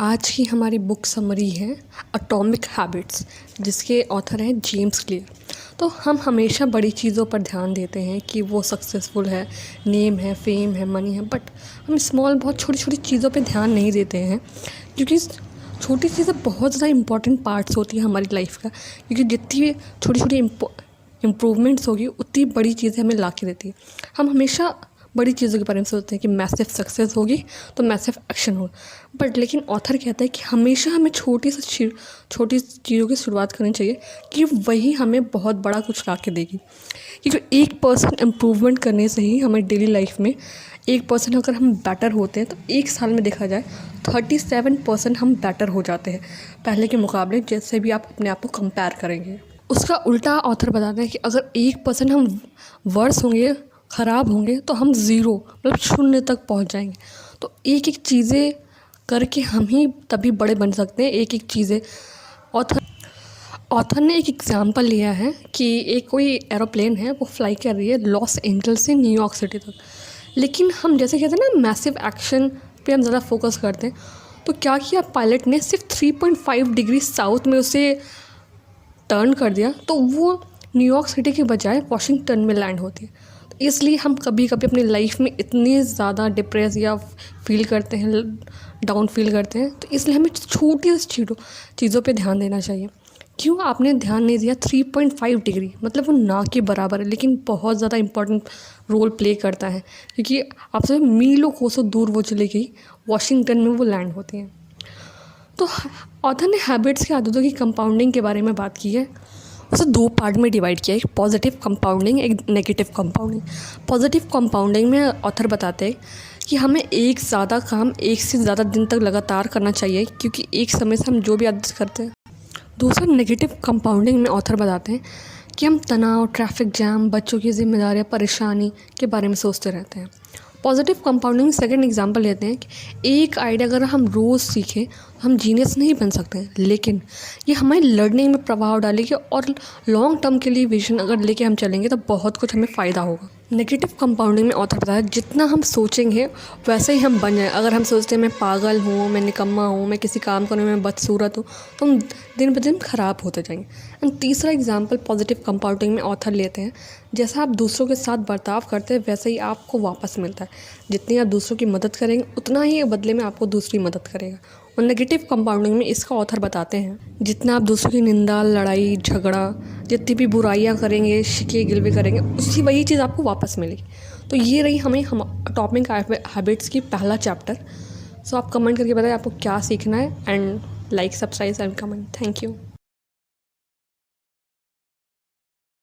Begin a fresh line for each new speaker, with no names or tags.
आज की हमारी बुक समरी है एटॉमिक हैबिट्स, जिसके ऑथर हैं जेम्स क्लियर। तो हम हमेशा बड़ी चीज़ों पर ध्यान देते हैं कि वो सक्सेसफुल है, नेम है, फेम है, मनी है, बट हम स्मॉल बहुत छोटी छोटी चीज़ों पे ध्यान नहीं देते हैं, क्योंकि छोटी चीज़ें बहुत ज़्यादा इंपॉर्टेंट पार्ट्स होती है हमारी लाइफ का। क्योंकि जितनी छोटी छोटी इम्प्रूवमेंट्स होगी उतनी बड़ी चीज़ें हमें ला के देती है। हम हमेशा बड़ी चीज़ों के बारे में सोचते हैं कि मैसिव सक्सेस होगी तो मैसिव एक्शन होगा, बट लेकिन ऑथर कहता है कि हमेशा हमें छोटी चीज़ों की शुरुआत करनी चाहिए, कि वही हमें बहुत बड़ा कुछ ला के देगी। क्योंकि 1% इम्प्रूवमेंट करने से ही हमें डेली लाइफ में 1% अगर हम बेटर होते हैं तो 1 साल में देखा जाए 37% हम बेटर हो जाते हैं पहले के मुकाबले, जैसे भी आप अपने आप को कंपेयर करेंगे। उसका उल्टा ऑथर बताते हैं कि अगर 1% हम वर्स होंगे, ख़राब होंगे, तो हम ज़ीरो मतलब शून्य तक पहुंच जाएंगे। तो एक एक चीज़ें करके हम ही तभी बड़े बन सकते हैं। एक एक चीज़ें ऑथर ने एक एग्ज़ाम्पल लिया है कि एक कोई एरोप्लेन है, वो फ्लाई कर रही है लॉस एंजल्स से न्यूयॉर्क सिटी तक। लेकिन हम जैसे कहते हैं ना, मैसिव एक्शन पे हम ज़्यादा फोकस करते हैं। तो क्या किया पायलट ने, सिर्फ 3.5 डिग्री साउथ में उसे टर्न कर दिया, तो वो न्यूयॉर्क सिटी के बजाय वाशिंगटन में लैंड होती है। तो इसलिए हम कभी कभी अपनी लाइफ में इतने ज़्यादा डिप्रेस या फील करते हैं, डाउन फील करते हैं, तो इसलिए हमें छोटी सी चीज़ों पे ध्यान देना चाहिए। क्यों आपने ध्यान नहीं दिया? 3.5 डिग्री मतलब वो ना के बराबर है, लेकिन बहुत ज़्यादा इंपॉर्टेंट रोल प्ले करता है, क्योंकि आपसे मीलों कोसों दूर वो चली गई, वाशिंगटन में वो लैंड होती हैं। तो ऑथर ने हैबिट्स की आदतों की कंपाउंडिंग के बारे में बात की है। उसे 2 पार्ट में डिवाइड किया है, एक पॉजिटिव कंपाउंडिंग, एक नेगेटिव कंपाउंडिंग। पॉजिटिव कंपाउंडिंग में ऑथर बताते हैं कि हमें एक ज़्यादा काम एक से ज़्यादा दिन तक लगातार करना चाहिए, क्योंकि एक समय से हम जो भी आदत करते हैं। दूसरा नेगेटिव कंपाउंडिंग में ऑथर बताते हैं कि हम तनाव, ट्रैफिक जैम, बच्चों की जिम्मेदारियाँ, परेशानी के बारे में सोचते रहते हैं। पॉजिटिव कंपाउंडिंग में सेकंड एग्जांपल लेते हैं कि एक आइडिया अगर हम रोज़ सीखें, हम जीनियस नहीं बन सकते, लेकिन ये हमारी लर्निंग में प्रभाव डालेगी, और लॉन्ग टर्म के लिए विजन अगर लेके हम चलेंगे तो बहुत कुछ हमें फ़ायदा होगा। नेगेटिव कंपाउंडिंग में ऑथर बताया जितना हम सोचेंगे वैसे ही हम बन जाए। अगर हम सोचते हैं मैं पागल हूँ, मैं निकम्मा हूँ, मैं किसी काम करने में बदसूरत हूँ, तो हम दिन ब दिन ख़राब होते जाएंगे। एंड तीसरा एग्जाम्पल पॉजिटिव कंपाउंडिंग में ऑथर लेते हैं, जैसा आप दूसरों के साथ बर्ताव करते हैं वैसे ही आपको वापस मिलता है। जितनी आप दूसरों की मदद करेंगे उतना ही बदले में आपको दूसरी मदद करेगा। और नेगेटिव कंपाउंडिंग में इसका ऑथर बताते हैं जितना आप दूसरों की निंदा, लड़ाई, झगड़ा, जितनी भी बुराइयां करेंगे, शिकवे गिलवे करेंगे, उसी वही चीज़ आपको वापस मिलेगी। तो ये रही हम एटॉमिक हैबिट्स की पहला चैप्टर। सो आप कमेंट करके बताएं आपको क्या सीखना है, and like, subscribe and comment. Thank you.